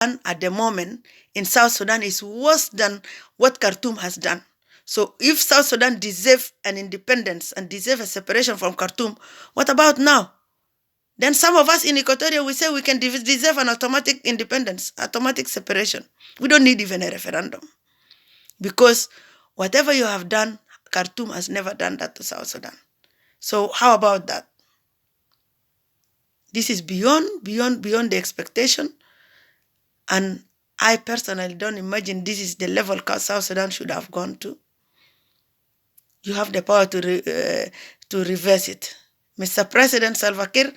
at the moment in South Sudan is worse than what Khartoum has done. So if South Sudan deserves an independence and deserves a separation from Khartoum, what about now? Then some of us in Equatoria, we say we can deserve an automatic independence, automatic separation. We don't need even a referendum. Because whatever you have done, Khartoum has never done that to South Sudan. So how about that? This is beyond the expectation. And I personally don't imagine this is the level South Sudan should have gone to. You have the power to reverse it. Mr. President Salva Kiir,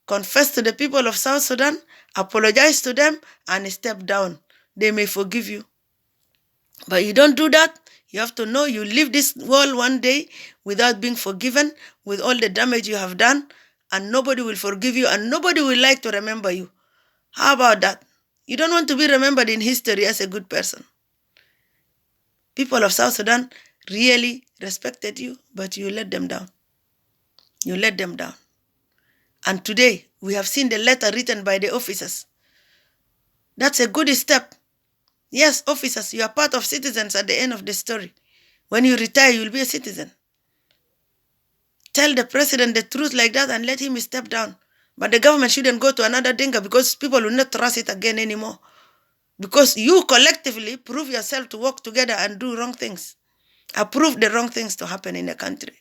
confess to the people of South Sudan, apologize to them, and step down. They may forgive you. But you don't do that. You have to know you leave this world one day without being forgiven, with all the damage you have done, and nobody will forgive you, and nobody will like to remember you. How about that? You don't want to be remembered in history as a good person. People of South Sudan really respected you, but you let them down. You let them down. And today, we have seen the letter written by the officers. That's a good step. Yes, officers, you are part of citizens at the end of the story. When you retire, you will be a citizen. Tell the president the truth like that and let him step down. But the government shouldn't go to another Dinka because people will not trust it again anymore. Because you collectively prove yourself to work together and do wrong things. Approve the wrong things to happen in the country.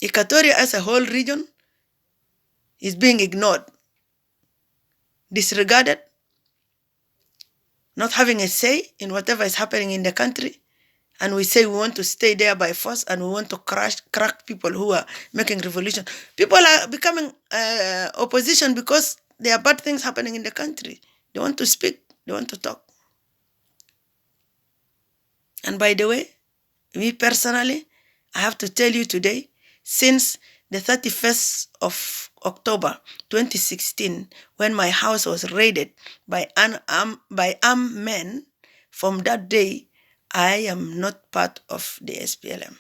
Equatoria as a whole region is being ignored, disregarded, not having a say in whatever is happening in the country. And we say we want to stay there by force and we want to crack people who are making revolution. People are becoming opposition because there are bad things happening in the country. They want to speak. They want to talk. And by the way, me personally, I have to tell you today, since the 31st of October 2016, when my house was raided by armed men, from that day, I am not part of the SPLM.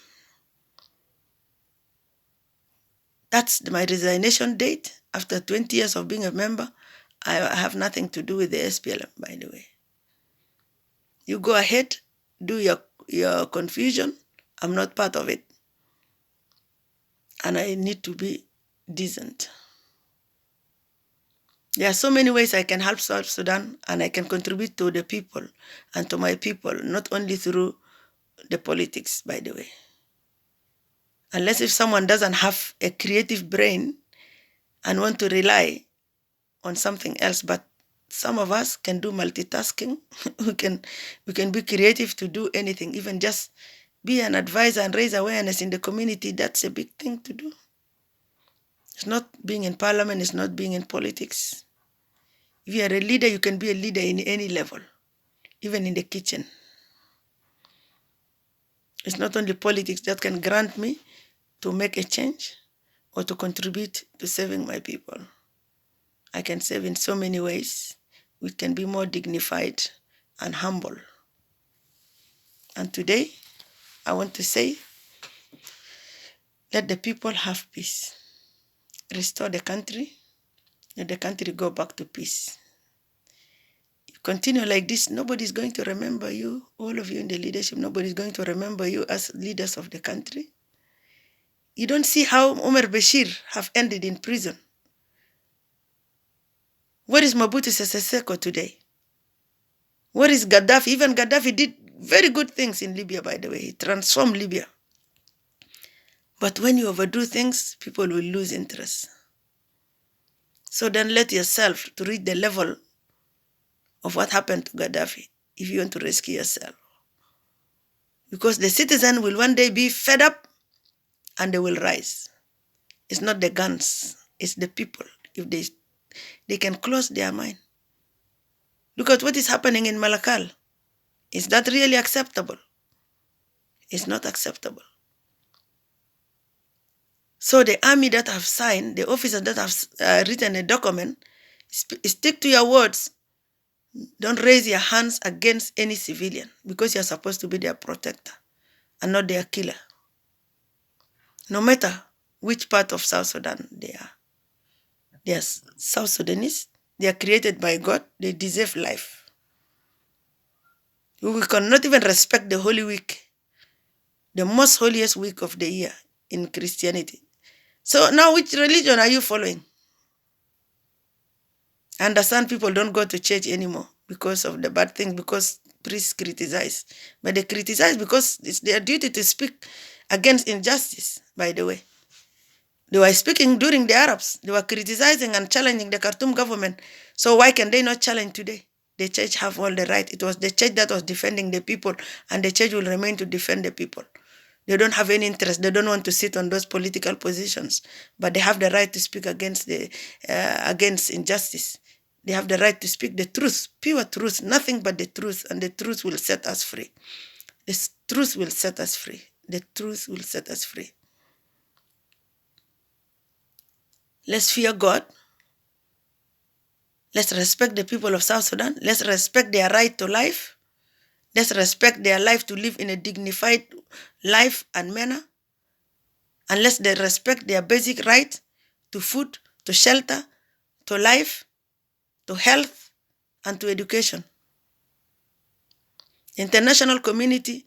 That's my resignation date. After 20 years of being a member, I have nothing to do with the SPLM, by the way. You go ahead, do your confusion. I'm not part of it. And I need to be decent. There are so many ways I can help South Sudan and I can contribute to the people and to my people, not only through the politics, by the way. Unless if someone doesn't have a creative brain and want to rely on something else, but some of us can do multitasking. we can be creative to do anything, even just be an advisor and raise awareness in the community. That's a big thing to do. It's not being in parliament, it's not being in politics. If you are a leader, you can be a leader in any level, even in the kitchen. It's not only politics that can grant me to make a change or to contribute to saving my people. I can save in so many ways. We can be more dignified and humble. And today, I want to say, let the people have peace. Restore the country. Let the country go back to peace. You continue like this, nobody's going to remember you, all of you in the leadership, nobody's going to remember you as leaders of the country. You don't see how Omar Bashir have ended in prison. Where is Mobutu Sese Seko today? Where is Gaddafi? Even Gaddafi did very good things in Libya, by the way. He transformed Libya. But when you overdo things, people will lose interest. So then let yourself to reach the level of what happened to Gaddafi if you want to rescue yourself. Because the citizen will one day be fed up and they will rise. It's not the guns, it's the people. If they can close their mind. Look at what is happening in Malakal. Is that really acceptable? It's not acceptable. So the army that have signed, the officers that have written a document, stick to your words. Don't raise your hands against any civilian because you're supposed to be their protector and not their killer. No matter which part of South Sudan they are. They are South Sudanese. They are created by God. They deserve life. We cannot even respect the Holy Week, the most holiest week of the year in Christianity. So now which religion are you following? I understand people don't go to church anymore because of the bad thing, because priests criticize. But they criticize because it's their duty to speak against injustice, by the way. They were speaking during the Arabs. They were criticizing and challenging the Khartoum government. So why can they not challenge today? The church have all the right. It was the church that was defending the people, and the church will remain to defend the people. They don't have any interest. They don't want to sit on those political positions, but they have the right to speak against injustice. They have the right to speak the truth, pure truth, nothing but the truth, and the truth will set us free. The truth will set us free. The truth will set us free. Let's fear God. Let's respect the people of South Sudan. Let's respect their right to life. Let's respect their life to live in a dignified life and manner. And let's respect their basic right to food, to shelter, to life, to health, and to education. The international community,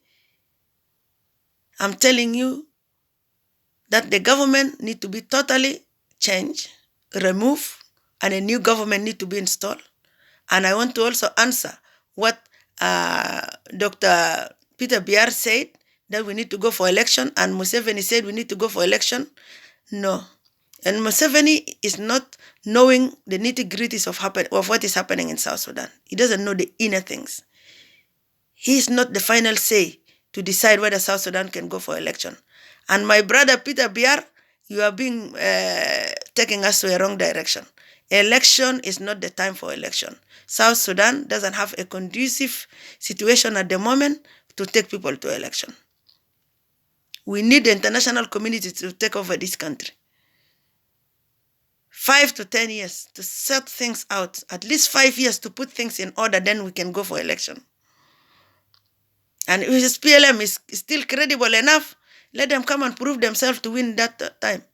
I'm telling you that the government need to be totally changed, removed, and a new government need to be installed. And I want to also answer what Dr. Peter Biar said, that we need to go for election, and Museveni said we need to go for election. No. And Museveni is not knowing the nitty-gritties of what is happening in South Sudan. He doesn't know the inner things. He is not the final say to decide whether South Sudan can go for election. And my brother Peter Biar, you are being taking us to a wrong direction. Election is not the time for election. South Sudan doesn't have a conducive situation at the moment to take people to election. We need the international community to take over this country. 5 to 10 years to sort things out. At least 5 years to put things in order, then we can go for election. And if SPLM is still credible enough, let them come and prove themselves to win that time.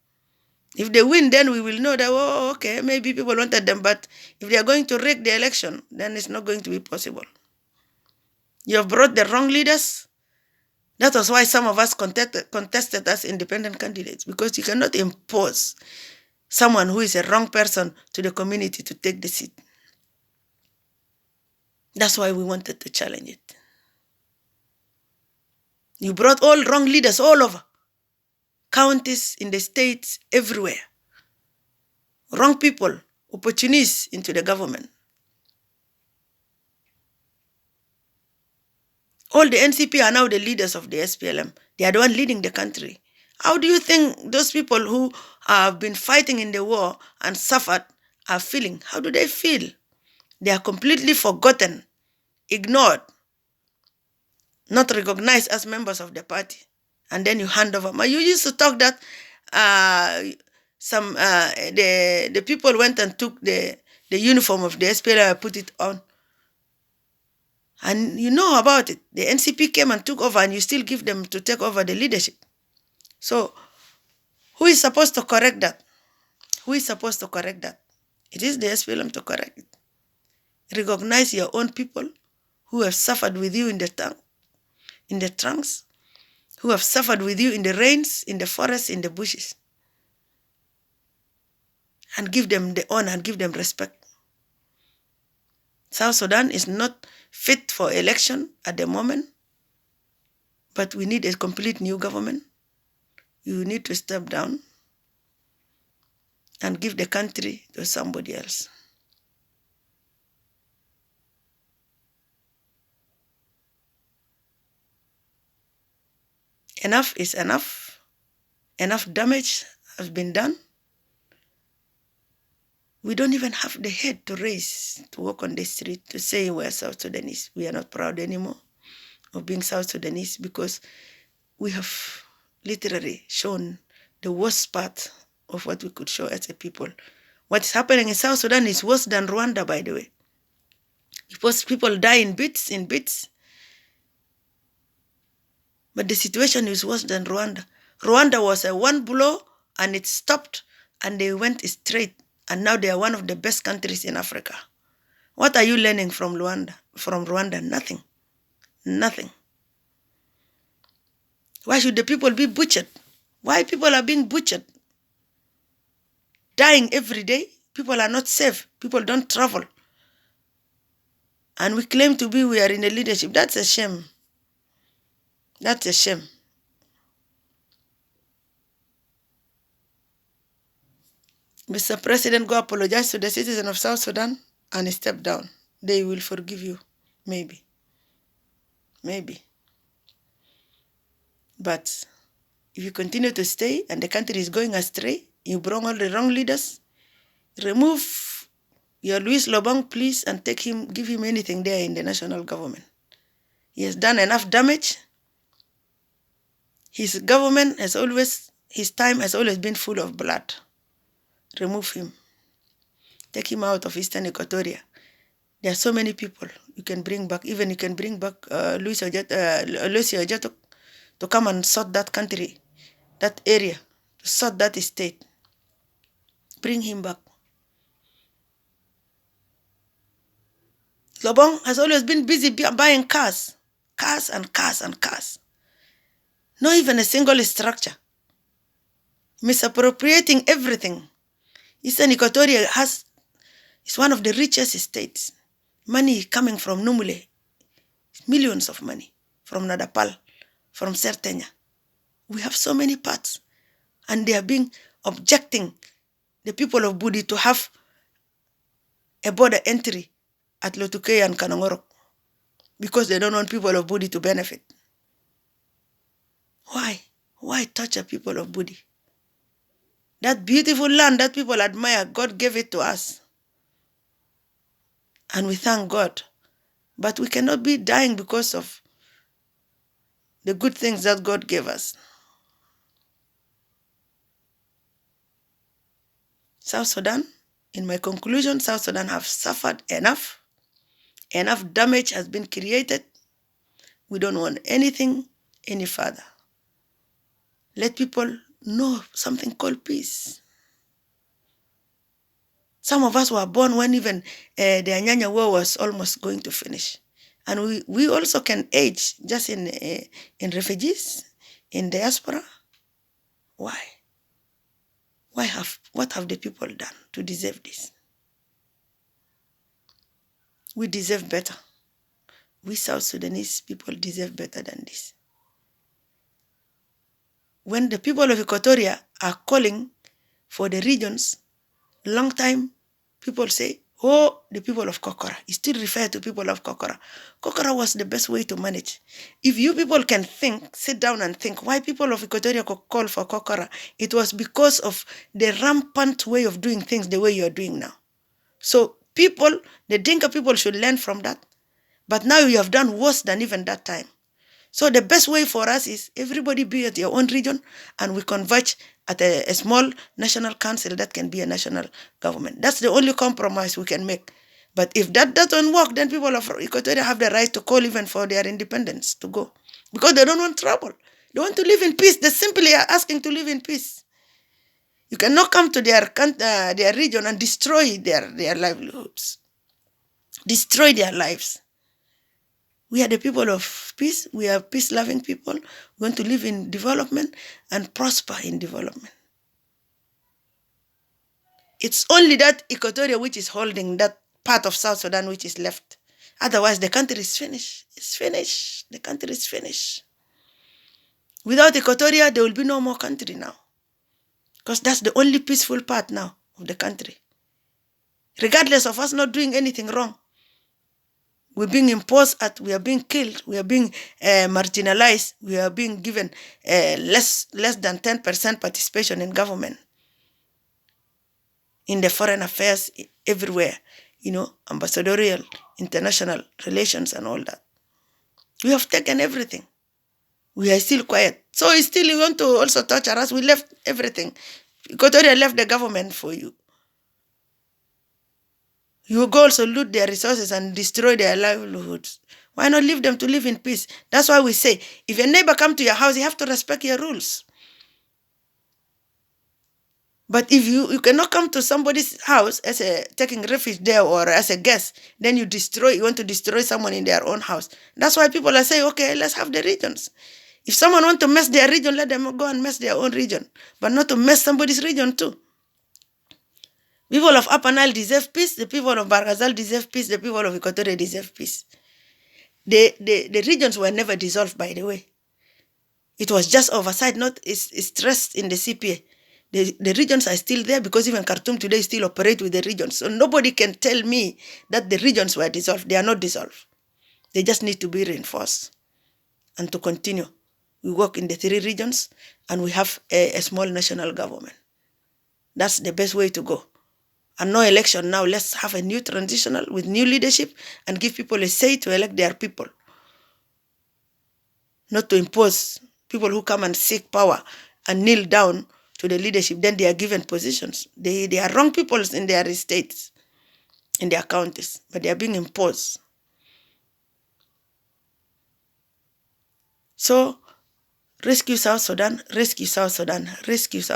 If they win, then we will know that, oh, okay, maybe people wanted them. But if they are going to rig the election, then it's not going to be possible. You have brought the wrong leaders. That was why some of us contested as independent candidates, because you cannot impose someone who is a wrong person to the community to take the seat. That's why we wanted to challenge it. You brought all wrong leaders all over. Counties, in the states, everywhere. Wrong people, opportunists into the government. All the NCP are now the leaders of the SPLM. They are the one leading the country. How do you think those people who have been fighting in the war and suffered are feeling? How do they feel? They are completely forgotten, ignored, not recognized as members of the party. And then you hand over. You used to talk that the people went and took the uniform of the SPLM and put it on. And you know about it. The NCP came and took over, and you still give them to take over the leadership. So who is supposed to correct that? Who is supposed to correct that? It is the SPLM to correct it. Recognize your own people who have suffered with you in the trunks, who have suffered with you in the rains, in the forests, in the bushes. And give them the honor and give them respect. South Sudan is not fit for election at the moment, but we need a complete new government. You need to step down and give the country to somebody else. Enough is enough. Enough damage has been done. We don't even have the head to raise, to walk on the street, to say we're South Sudanese. We are not proud anymore of being South Sudanese, because we have literally shown the worst part of what we could show as a people. What's happening in South Sudan is worse than Rwanda, by the way. Because people die in bits. But the situation is worse than Rwanda. Rwanda was a one blow and it stopped and they went straight And now they are one of the best countries in Africa. What are you learning from Rwanda? Nothing. Nothing. Why should the people be butchered? Why people are being butchered? Dying every day. People are not safe. People don't travel. And we claim we are in a leadership. That's a shame. That's a shame. Mr. President, go apologize to the citizens of South Sudan and step down. They will forgive you. Maybe. Maybe. But if you continue to stay and the country is going astray, you bring all the wrong leaders, remove your Louis Lobong, please, and give him anything there in the national government. He has done enough damage. His government his time has always been full of blood. Remove him. Take him out of Eastern Equatoria. There are so many people you can bring back. Even you can bring back Lucy Ojato to come and sort that country, that area, to sort that state. Bring him back. Lobong has always been busy buying cars. Cars and cars and cars. Not even a single structure. Misappropriating everything. Eastern Equatoria is one of the richest states. Money coming from Numule. Millions of money. From Nadapal. From Sertenya. We have so many parts. And they are objecting the people of Budi to have a border entry at Lotuke and Kanongorok. Because they don't want people of Budi to benefit. Why? Why torture people of Budi? That beautiful land that people admire, God gave it to us. And we thank God. But we cannot be dying because of the good things that God gave us. South Sudan, in my conclusion, South Sudan have suffered enough. Enough damage has been created. We don't want anything any further. Let people know something called peace. Some of us were born when even the Anyanya War was almost going to finish. And we also can age just in refugees, in diaspora. Why? What have the people done to deserve this? We deserve better. We South Sudanese people deserve better than this. When the people of Equatoria are calling for the regions, long time people say, oh, the people of Kokora. You still refer to people of Kokora. Kokora was the best way to manage. If you people can sit down and think why people of Equatoria could call for Kokora, it was because of the rampant way of doing things the way you are doing now. So the Dinka people should learn from that. But now you have done worse than even that time. So the best way for us is everybody be at your own region and we converge at a small national council that can be a national government. That's the only compromise we can make. But if that doesn't work, then people of Equatoria have the right to call even for their independence to go. Because they don't want trouble. They want to live in peace. They simply are asking to live in peace. You cannot come to their region and destroy their livelihoods. Destroy their lives. We are the people of peace. We are peace-loving people. We want to live in development and prosper in development. It's only that Equatoria which is holding that part of South Sudan which is left. Otherwise, the country is finished. It's finished. The country is finished. Without Equatoria, there will be no more country now. Because that's the only peaceful part now of the country. Regardless of us not doing anything wrong. We're being imposed at, we are being killed, we are being marginalized, we are being given less than 10% participation in government, in the foreign affairs, everywhere, ambassadorial, international relations and all that. We have taken everything. We are still quiet. So still you want to also torture us? We left everything. Equatoria left the government for you. You go also loot their resources and destroy their livelihoods. Why not leave them to live in peace? That's why we say, if a neighbor comes to your house, you have to respect your rules. But if you cannot come to somebody's house as a taking refuge there or as a guest, then you want to destroy someone in their own house. That's why people are saying, okay, let's have the regions. If someone want to mess their region, let them go and mess their own region, but not to mess somebody's region too. People of Upper Nile deserve peace. The people of Barghazal deserve peace. The people of Equatorial deserve peace. The regions were never dissolved, by the way. It was just oversight, not stressed in the CPA. The regions are still there because even Khartoum today still operate with the regions. So nobody can tell me that the regions were dissolved. They are not dissolved. They just need to be reinforced and to continue. We work in the 3 regions and we have a small national government. That's the best way to go. And no election now. Let's have a new transitional with new leadership and give people a say to elect their people. Not to impose people who come and seek power and kneel down to the leadership, then they are given positions. They are wrong people in their states, in their counties, but they are being imposed. So, rescue South Sudan, rescue South Sudan, rescue South